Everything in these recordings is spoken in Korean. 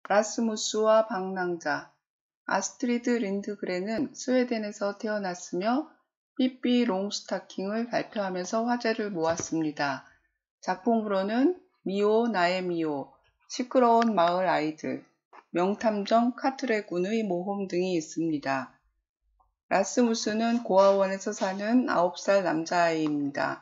라스무스와 방랑자. 아스트리드 린드그렌은 스웨덴에서 태어났으며 삐삐 롱스타킹을 발표하면서 화제를 모았습니다. 작품으로는 미오 나의 미오, 시끄러운 마을 아이들, 명탐정 카트레군의 모험 등이 있습니다. 라스무스는 고아원에서 사는 9살 남자아이입니다.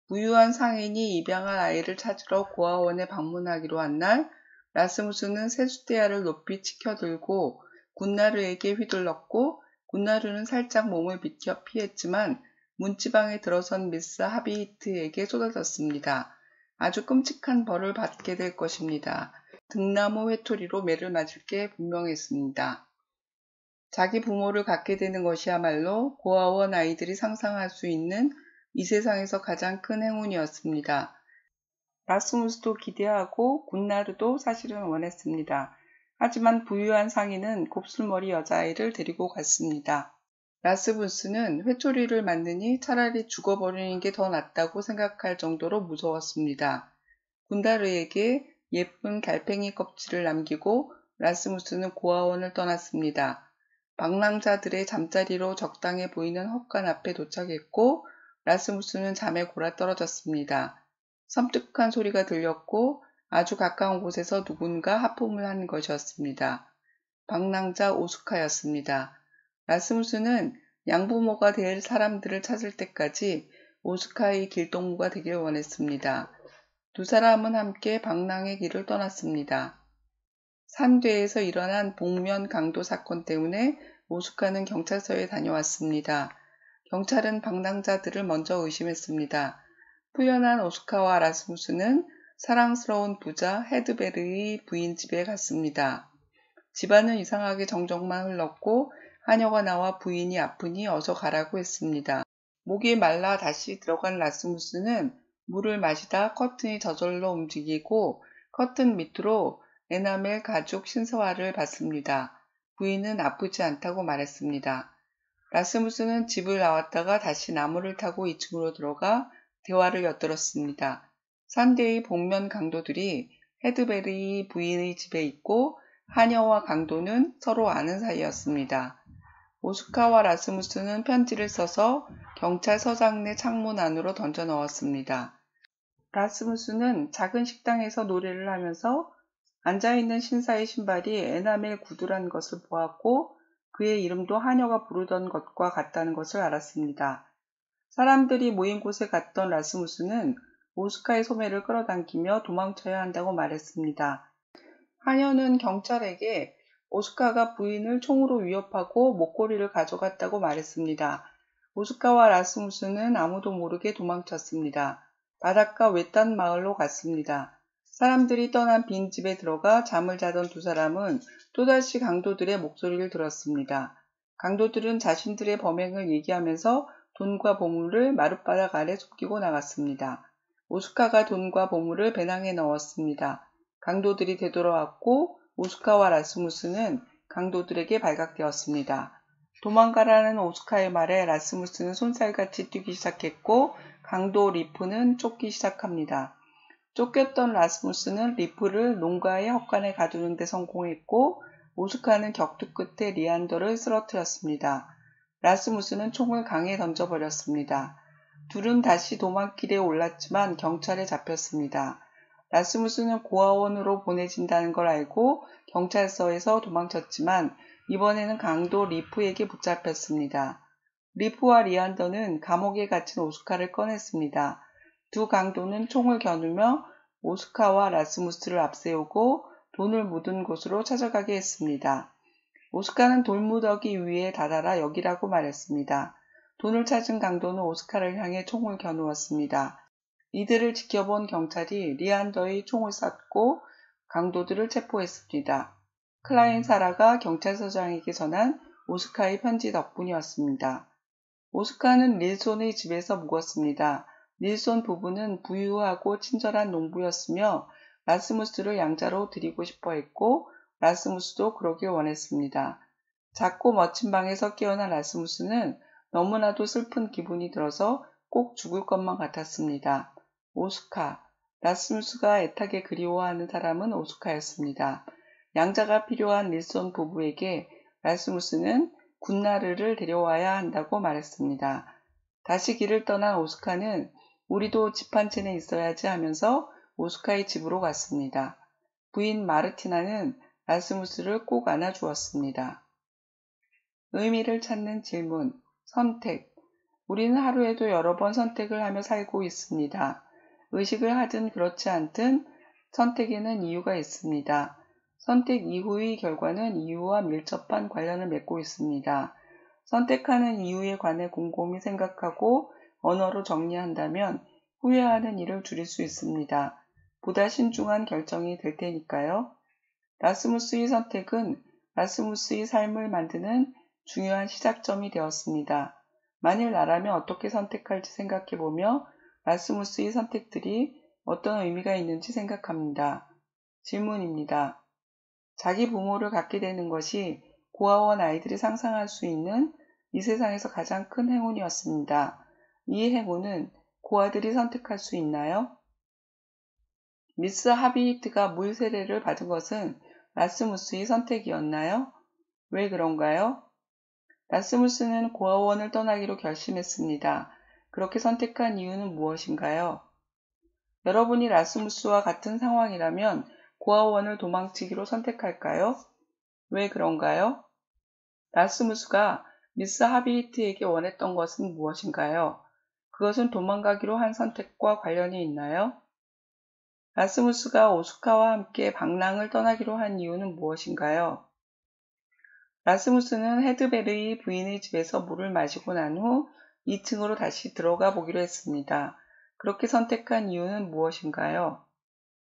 부유한 상인이 입양할 아이를 찾으러 고아원에 방문하기로 한 날, 라스무스는 세숫대야를 높이 치켜들고 군나르에게 휘둘렀고 군나르는 살짝 몸을 비켜 피했지만 문지방에 들어선 미스 하비히트에게 쏟아졌습니다. 아주 끔찍한 벌을 받게 될 것입니다. 등나무 회토리로 매를 맞을 게 분명했습니다. 자기 부모를 갖게 되는 것이야말로 고아원 아이들이 상상할 수 있는 이 세상에서 가장 큰 행운이었습니다. 라스무스도 기대하고 군나르도 사실은 원했습니다. 하지만 부유한 상인은 곱슬머리 여자아이를 데리고 갔습니다. 라스무스는 회초리를 맞느니 차라리 죽어버리는 게 더 낫다고 생각할 정도로 무서웠습니다. 군나르에게 예쁜 달팽이 껍질을 남기고 라스무스는 고아원을 떠났습니다. 방랑자들의 잠자리로 적당해 보이는 헛간 앞에 도착했고 라스무스는 잠에 골아떨어졌습니다. 섬뜩한 소리가 들렸고 아주 가까운 곳에서 누군가 하품을 한 것이었습니다. 방랑자 오스카였습니다. 라스무스는 양부모가 될 사람들을 찾을 때까지 오스카의 길동무가 되길 원했습니다. 두 사람은 함께 방랑의 길을 떠났습니다. 산대에서 일어난 복면 강도 사건 때문에 오스카는 경찰서에 다녀왔습니다. 경찰은 방랑자들을 먼저 의심했습니다. 풀려난 오스카와 라스무스는 사랑스러운 부자 헤드베르의 부인 집에 갔습니다. 집안은 이상하게 정적만 흘렀고 하녀가 나와 부인이 아프니 어서 가라고 했습니다. 목이 말라 다시 들어간 라스무스는 물을 마시다 커튼이 저절로 움직이고 커튼 밑으로 에나멜 가죽 신사화를 봤습니다. 부인은 아프지 않다고 말했습니다. 라스무스는 집을 나왔다가 다시 나무를 타고 2층으로 들어가 대화를 엿들었습니다. 3대의 복면 강도들이 헤드베르의 부인의 집에 있고 하녀와 강도는 서로 아는 사이였습니다. 오스카와 라스무스는 편지를 써서 경찰서장 내 창문 안으로 던져 넣었습니다. 라스무스는 작은 식당에서 노래를 하면서 앉아있는 신사의 신발이 에나멜 구두란 것을 보았고 그의 이름도 하녀가 부르던 것과 같다는 것을 알았습니다. 사람들이 모인 곳에 갔던 라스무스는 오스카의 소매를 끌어당기며 도망쳐야 한다고 말했습니다. 하녀는 경찰에게 오스카가 부인을 총으로 위협하고 목걸이를 가져갔다고 말했습니다. 오스카와 라스무스는 아무도 모르게 도망쳤습니다. 바닷가 외딴 마을로 갔습니다. 사람들이 떠난 빈집에 들어가 잠을 자던 두 사람은 또다시 강도들의 목소리를 들었습니다. 강도들은 자신들의 범행을 얘기하면서 돈과 보물을 마룻바닥 아래 숨기고 나갔습니다. 오스카가 돈과 보물을 배낭에 넣었습니다. 강도들이 되돌아왔고 오스카와 라스무스는 강도들에게 발각되었습니다. 도망가라는 오스카의 말에 라스무스는 손살같이 뛰기 시작했고 강도 리프는 쫓기 시작합니다. 쫓겼던 라스무스는 리프를 농가의 헛간에 가두는 데 성공했고 오스카는 격투 끝에 리안더를 쓰러뜨렸습니다. 라스무스는 총을 강에 던져버렸습니다. 둘은 다시 도망길에 올랐지만 경찰에 잡혔습니다. 라스무스는 고아원으로 보내진다는 걸 알고 경찰서에서 도망쳤지만 이번에는 강도 리프에게 붙잡혔습니다. 리프와 리안더는 감옥에 갇힌 오스카를 꺼냈습니다. 두 강도는 총을 겨누며 오스카와 라스무스를 앞세우고 돈을 묻은 곳으로 찾아가게 했습니다. 오스카는 돌무더기 위에 다다라 여기라고 말했습니다. 돈을 찾은 강도는 오스카를 향해 총을 겨누었습니다. 이들을 지켜본 경찰이 리안더의 총을 쐈고 강도들을 체포했습니다. 클라인 사라가 경찰서장에게 전한 오스카의 편지 덕분이었습니다. 오스카는 닐손의 집에서 묵었습니다. 닐손 부부는 부유하고 친절한 농부였으며 라스무스를 양자로 드리고 싶어 했고 라스무스도 그러길 원했습니다. 작고 멋진 방에서 깨어난 라스무스는 너무나도 슬픈 기분이 들어서 꼭 죽을 것만 같았습니다. 오스카, 라스무스가 애타게 그리워하는 사람은 오스카였습니다. 양자가 필요한 닐손 부부에게 라스무스는 군나르를 데려와야 한다고 말했습니다. 다시 길을 떠난 오스카는 우리도 집 한 채는 있어야지 하면서 오스카의 집으로 갔습니다. 부인 마르티나는 라스무스를 꼭 안아주었습니다. 의미를 찾는 질문, 선택. 우리는 하루에도 여러 번 선택을 하며 살고 있습니다. 의식을 하든 그렇지 않든 선택에는 이유가 있습니다. 선택 이후의 결과는 이유와 밀접한 관련을 맺고 있습니다. 선택하는 이유에 관해 곰곰이 생각하고 언어로 정리한다면 후회하는 일을 줄일 수 있습니다. 보다 신중한 결정이 될 테니까요. 라스무스의 선택은 라스무스의 삶을 만드는 중요한 시작점이 되었습니다. 만일 나라면 어떻게 선택할지 생각해보며 라스무스의 선택들이 어떤 의미가 있는지 생각합니다. 질문입니다. 자기 부모를 갖게 되는 것이 고아원 아이들이 상상할 수 있는 이 세상에서 가장 큰 행운이었습니다. 이 행운은 고아들이 선택할 수 있나요? 미스 하비히트가 물 세례를 받은 것은 라스무스의 선택이었나요? 왜 그런가요? 라스무스는 고아원을 떠나기로 결심했습니다. 그렇게 선택한 이유는 무엇인가요? 여러분이 라스무스와 같은 상황이라면 고아원을 도망치기로 선택할까요? 왜 그런가요? 라스무스가 미스 하비히트에게 원했던 것은 무엇인가요? 그것은 도망가기로 한 선택과 관련이 있나요? 라스무스가 오스카와 함께 방랑을 떠나기로 한 이유는 무엇인가요? 라스무스는 헤드베르의 부인의 집에서 물을 마시고 난 후 2층으로 다시 들어가 보기로 했습니다. 그렇게 선택한 이유는 무엇인가요?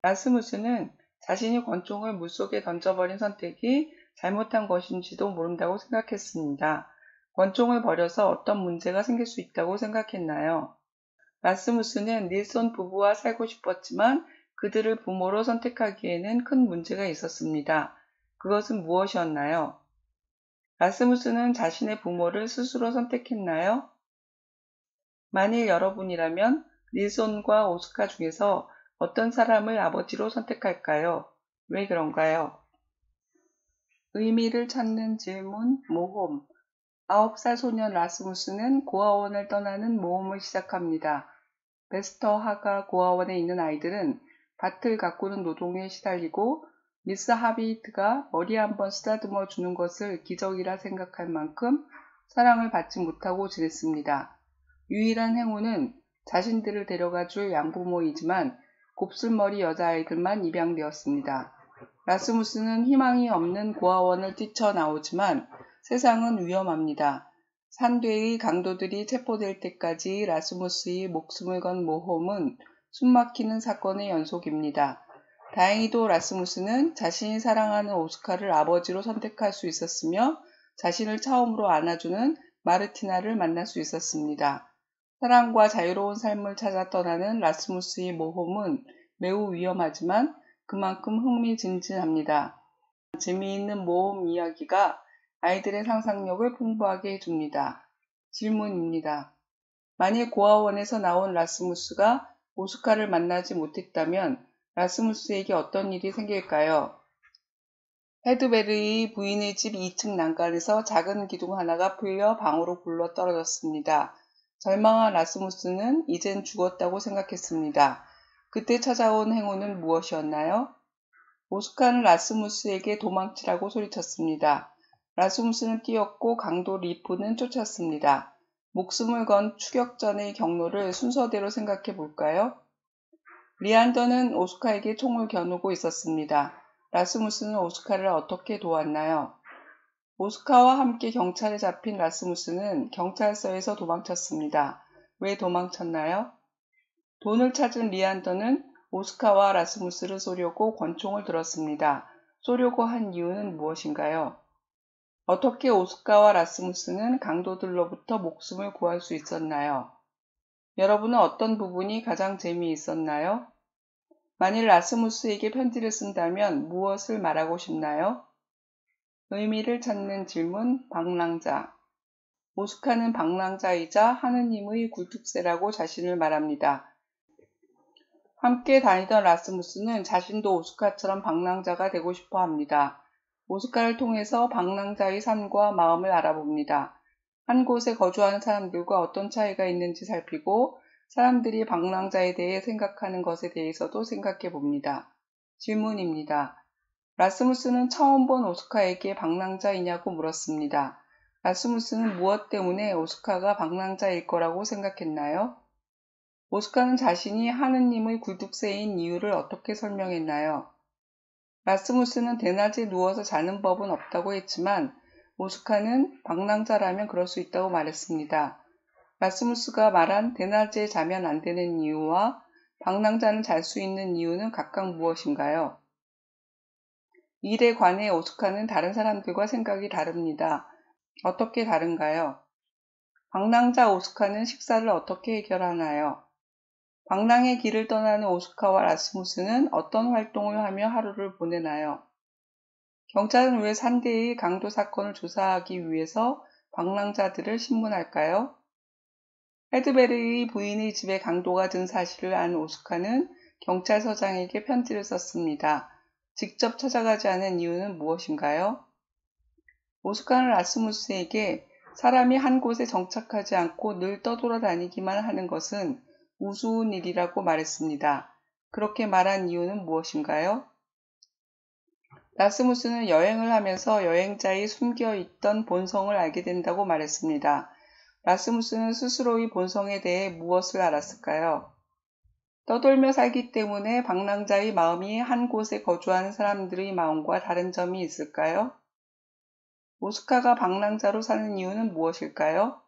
라스무스는 자신이 권총을 물속에 던져버린 선택이 잘못한 것인지도 모른다고 생각했습니다. 권총을 버려서 어떤 문제가 생길 수 있다고 생각했나요? 라스무스는 닐손 부부와 살고 싶었지만 그들을 부모로 선택하기에는 큰 문제가 있었습니다. 그것은 무엇이었나요? 라스무스는 자신의 부모를 스스로 선택했나요? 만일 여러분이라면 닐손과 오스카 중에서 어떤 사람을 아버지로 선택할까요? 왜 그런가요? 의미를 찾는 질문, 모험. 9살 소년 라스무스는 고아원을 떠나는 모험을 시작합니다. 베스터하가 고아원에 있는 아이들은 밭을 가꾸는 노동에 시달리고 미스 하비히트가 머리 한번 쓰다듬어 주는 것을 기적이라 생각할 만큼 사랑을 받지 못하고 지냈습니다. 유일한 행운은 자신들을 데려가 줄 양부모이지만 곱슬머리 여자아이들만 입양되었습니다. 라스무스는 희망이 없는 고아원을 뛰쳐나오지만 세상은 위험합니다. 산뒤의 강도들이 체포될 때까지 라스무스의 목숨을 건 모험은 숨막히는 사건의 연속입니다. 다행히도 라스무스는 자신이 사랑하는 오스카를 아버지로 선택할 수 있었으며 자신을 처음으로 안아주는 마르티나를 만날 수 있었습니다. 사랑과 자유로운 삶을 찾아 떠나는 라스무스의 모험은 매우 위험하지만 그만큼 흥미진진합니다. 재미있는 모험 이야기가 아이들의 상상력을 풍부하게 해줍니다. 질문입니다. 만일 고아원에서 나온 라스무스가 오스카를 만나지 못했다면 라스무스에게 어떤 일이 생길까요? 헤드베르의 부인의 집 2층 난간에서 작은 기둥 하나가 풀려 방으로 굴러 떨어졌습니다. 절망한 라스무스는 이젠 죽었다고 생각했습니다. 그때 찾아온 행운은 무엇이었나요? 오스카는 라스무스에게 도망치라고 소리쳤습니다. 라스무스는 뛰었고 강도 리프는 쫓았습니다. 목숨을 건 추격전의 경로를 순서대로 생각해 볼까요? 리안더는 오스카에게 총을 겨누고 있었습니다. 라스무스는 오스카를 어떻게 도왔나요? 오스카와 함께 경찰에 잡힌 라스무스는 경찰서에서 도망쳤습니다. 왜 도망쳤나요? 돈을 찾은 리안더는 오스카와 라스무스를 쏘려고 권총을 들었습니다. 쏘려고 한 이유는 무엇인가요? 어떻게 오스카와 라스무스는 강도들로부터 목숨을 구할 수 있었나요? 여러분은 어떤 부분이 가장 재미있었나요? 만일 라스무스에게 편지를 쓴다면 무엇을 말하고 싶나요? 의미를 찾는 질문, 방랑자. 오스카는 방랑자이자 하느님의 굴뚝새라고 자신을 말합니다. 함께 다니던 라스무스는 자신도 오스카처럼 방랑자가 되고 싶어 합니다. 오스카를 통해서 방랑자의 삶과 마음을 알아봅니다. 한 곳에 거주하는 사람들과 어떤 차이가 있는지 살피고 사람들이 방랑자에 대해 생각하는 것에 대해서도 생각해 봅니다. 질문입니다. 라스무스는 처음 본 오스카에게 방랑자이냐고 물었습니다. 라스무스는 무엇 때문에 오스카가 방랑자일 거라고 생각했나요? 오스카는 자신이 하느님의 굴뚝새인 이유를 어떻게 설명했나요? 라스무스는 대낮에 누워서 자는 법은 없다고 했지만 오스카는 방랑자라면 그럴 수 있다고 말했습니다. 라스무스가 말한 대낮에 자면 안 되는 이유와 방랑자는 잘 수 있는 이유는 각각 무엇인가요? 일에 관해 오스카는 다른 사람들과 생각이 다릅니다. 어떻게 다른가요? 방랑자 오스카는 식사를 어떻게 해결하나요? 방랑의 길을 떠나는 오스카와 라스무스는 어떤 활동을 하며 하루를 보내나요? 경찰은 왜 산대의 강도 사건을 조사하기 위해서 방랑자들을 신문할까요? 헤드베리의 부인의 집에 강도가 든 사실을 안 오스카는 경찰서장에게 편지를 썼습니다. 직접 찾아가지 않은 이유는 무엇인가요? 오스카는 라스무스에게 사람이 한 곳에 정착하지 않고 늘 떠돌아다니기만 하는 것은 우스운 일이라고 말했습니다. 그렇게 말한 이유는 무엇인가요? 라스무스는 여행을 하면서 여행자의 숨겨 있던 본성을 알게 된다고 말했습니다. 라스무스는 스스로의 본성에 대해 무엇을 알았을까요? 떠돌며 살기 때문에 방랑자의 마음이 한 곳에 거주하는 사람들의 마음과 다른 점이 있을까요? 오스카가 방랑자로 사는 이유는 무엇일까요?